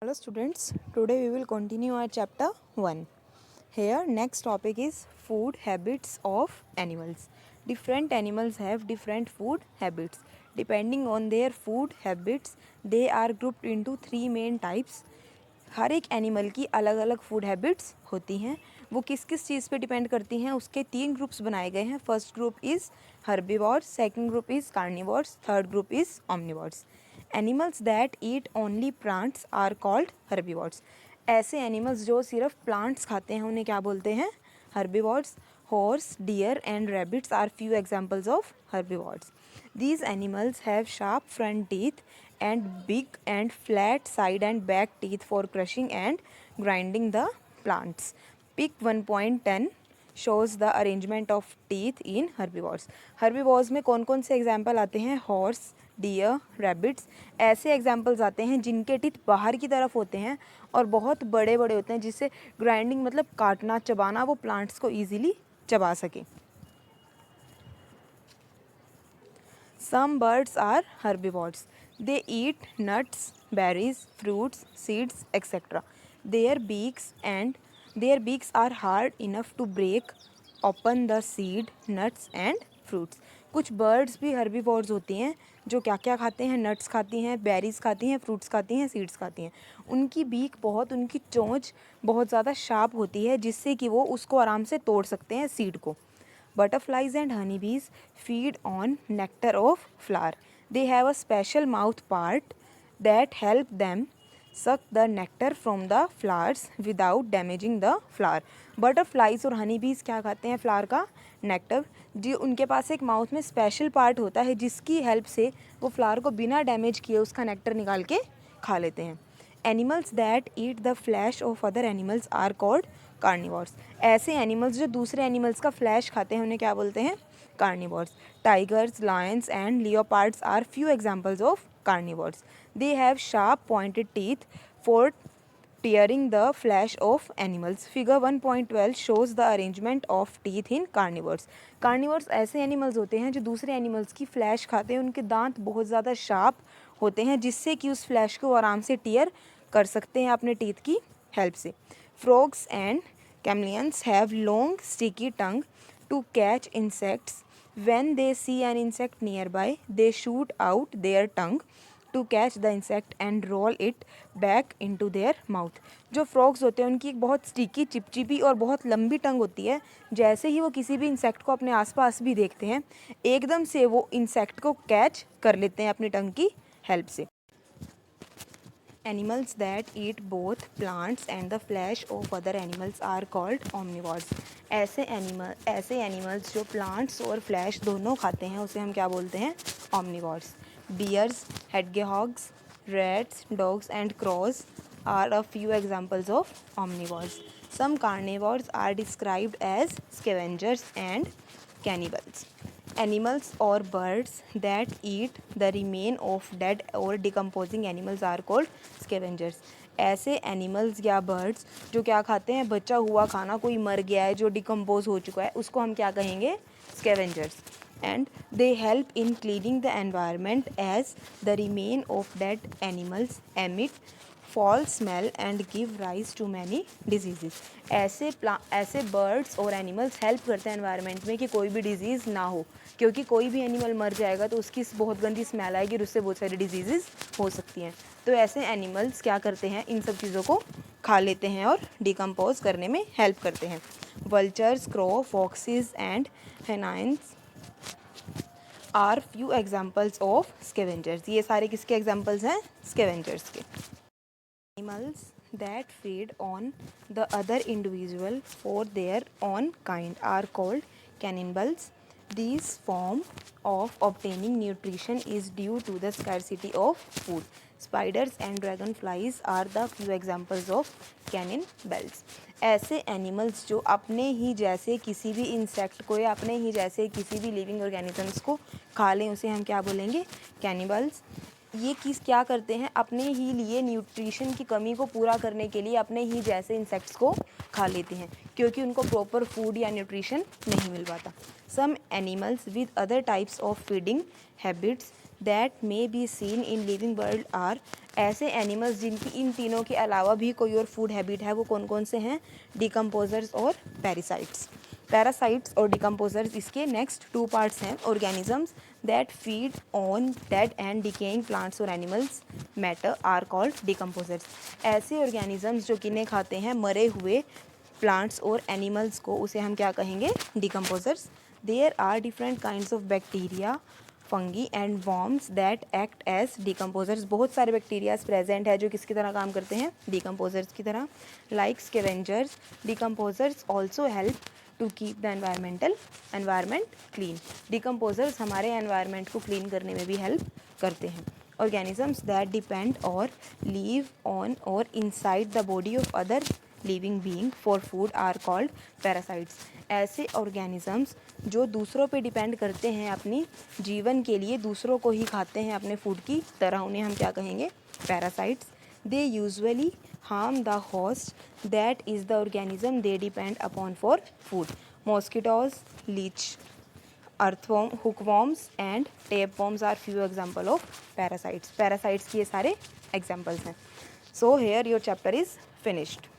Hello students, today we will continue our chapter 1. Here next topic is food habits of animals. Different animals have different food habits. Depending on their food habits, they are grouped into 3 main types. हर एक animal की अलग अलग food habits होती हैं. वो किस किस चीज़ पे डिपेंड करती हैं उसके 3 ग्रुप्स बनाए गए हैं. First group is herbivores, second group is carnivores, third group is omnivores. Animals that eat only plants are called herbivores. ऐसे एनिमल्स जो सिर्फ प्लांट्स खाते हैं उन्हें क्या बोलते हैं? Herbivores. Horse, deer and rabbits are few examples of herbivores. These animals have sharp front teeth and big and flat side and back teeth for crushing and grinding the plants. Pic 1.10 shows the arrangement of teeth in herbivores. Herbivores में कौन कौन से example आते हैं? Horse, deer, rabbits. ऐसे examples आते हैं जिनके टीथ बाहर की तरफ होते हैं और बहुत बड़े बड़े होते हैं, जिससे ग्राइंडिंग मतलब काटना, चबाना, वो प्लांट्स को ईजिली चबा सके. Some birds are herbivores. They eat nuts, berries, fruits, seeds, etc. Their beaks are hard enough to break open the seed, nuts and fruits. कुछ बर्ड्स भी हर्बीवोर्स होती हैं जो क्या क्या खाते हैं? नट्स खाती हैं, बेरीज खाती हैं, फ्रूट्स खाती हैं, सीड्स खाती हैं. उनकी चोंच बहुत ज़्यादा शार्प होती है जिससे कि वो उसको आराम से तोड़ सकते हैं, सीड को. Butterflies and honeybees feed on nectar of flower. They have a special mouth part that help them suck the nectar from the flowers without damaging the flower. Butterflies और honeybees क्या खाते हैं? फ्लावर का nectar. जी, उनके पास एक mouth में special part होता है जिसकी हेल्प से वो फ्लावर को बिना डैमेज किए उसका नेक्टर निकाल के खा लेते हैं. Animals that eat the flesh of other animals are called carnivores. ऐसे एनिमल्स जो दूसरे एनिमल्स का फ्लैश खाते हैं उन्हें क्या बोलते हैं? Carnivores. Tigers, lions and leopards are few examples of carnivores. They have sharp pointed teeth for tearing the flesh of animals. Figure 1.12 shows the arrangement of teeth in carnivores. Carnivores ऐसे animals होते हैं जो दूसरे animals की flash खाते हैं. उनके दांत बहुत ज़्यादा शार्प होते हैं जिससे कि उस फ्लैश को आराम से टीयर कर सकते हैं अपने टीथ की हेल्प से. Frogs and chameleons have long sticky tongue to catch insects. When they see an insect nearby, they shoot out their tongue to catch the insect and roll it back into their mouth. जो frogs होते हैं उनकी एक बहुत sticky, चिपचिपी और बहुत लंबी टंग होती है. जैसे ही वो किसी भी इंसेक्ट को अपने आसपास भी देखते हैं, एकदम से वो इंसेक्ट को कैच कर लेते हैं अपनी टंग की हेल्प से. Animals that eat both plants and the flesh of other animals are called omnivores. ऐसे एनिमल्स जो प्लांट्स और फ्लैश दोनों खाते हैं उसे हम क्या बोलते हैं? omnivores. Deers, hedgehogs, rats, dogs and crows are a few examples of omnivores. Some carnivores are described as scavengers and cannibals. Animals or birds that eat the remain of dead or decomposing animals are called scavengers. ऐसे animals या birds जो क्या खाते हैं? बचा हुआ खाना. कोई मर गया है जो डिकम्पोज हो चुका है उसको हम क्या कहेंगे? Scavengers. And they help in cleaning the environment as the remain of dead animals emit foul smell and give rise to many diseases. ऐसे बर्ड्स और एनिमल्स हेल्प करते हैं एनवायरनमेंट में कि कोई भी डिजीज़ ना हो, क्योंकि कोई भी एनिमल मर जाएगा तो उसकी बहुत गंदी स्मेल आएगी और उससे बहुत सारी डिजीज़ हो सकती हैं. तो ऐसे एनिमल्स क्या करते हैं? इन सब चीज़ों को खा लेते हैं और डिकम्पोज करने में हेल्प करते हैं. Vultures, crow, foxes and hyenas are few examples of scavengers. ये सारे किसके एग्जाम्पल्स हैं? स्कैवेंजर्स के. Animals that feed on the other individual for their own kind are called cannibals. This form of obtaining nutrition is due to the scarcity of food. Spiders and dragonflies are the few examples of cannibals. ऐसे animals जो अपने ही जैसे किसी भी insect को या अपने ही जैसे किसी भी लिविंग ऑर्गेनिजम्स को खा लें उसे हम क्या बोलेंगे? कैनिबल्स. ये क्या करते हैं? अपने ही लिए न्यूट्रिशन की कमी को पूरा करने के लिए अपने ही जैसे इंसेक्ट्स को खा लेते हैं क्योंकि उनको प्रॉपर फूड या न्यूट्रिशन नहीं मिल पाता. Some animals with other types of feeding habits that may be seen in living world are, ऐसे एनिमल्स जिनकी इन तीनों के अलावा भी कोई और फूड हैबिट है वो कौन कौन से हैं? डिकम्पोजर्स और पैरासाइट्स। पैरासाइट्स और डिकम्पोजर्स इसके नेक्स्ट 2 पार्ट्स हैं। Organisms that feed on dead and decaying plants और animals matter are called decomposers. ऐसे ऑर्गेनिजम्स जो किन्हें खाते हैं? मरे हुए प्लांट्स और एनिमल्स को, उसे हम क्या कहेंगे? Decomposers. There are different kinds of bacteria, fungi and worms that act as decomposers. बहुत सारे बैक्टीरियाज प्रेजेंट है जो किसकी तरह काम करते हैं? डिकम्पोजर्स की तरह। Like scavengers, decomposers also help to keep the environment clean. Decomposers हमारे एनवायरमेंट को क्लीन करने में भी हेल्प करते हैं। ऑर्गेनिजम्स दैट डिपेंड और लीव ऑन और inside the body of other living being for food are called parasites. ऐसे ऑर्गेनिजम्स जो दूसरों पे डिपेंड करते हैं अपनी जीवन के लिए, दूसरों को ही खाते हैं अपने फूड की तरह, उन्हें हम क्या कहेंगे? Parasites. They usually harm the host, that is the organism they depend upon for food. Mosquitoes, leech, earthworm, hookworms and tapeworms are few example of parasites. Parasites के ये सारे examples हैं. So here your chapter is finished.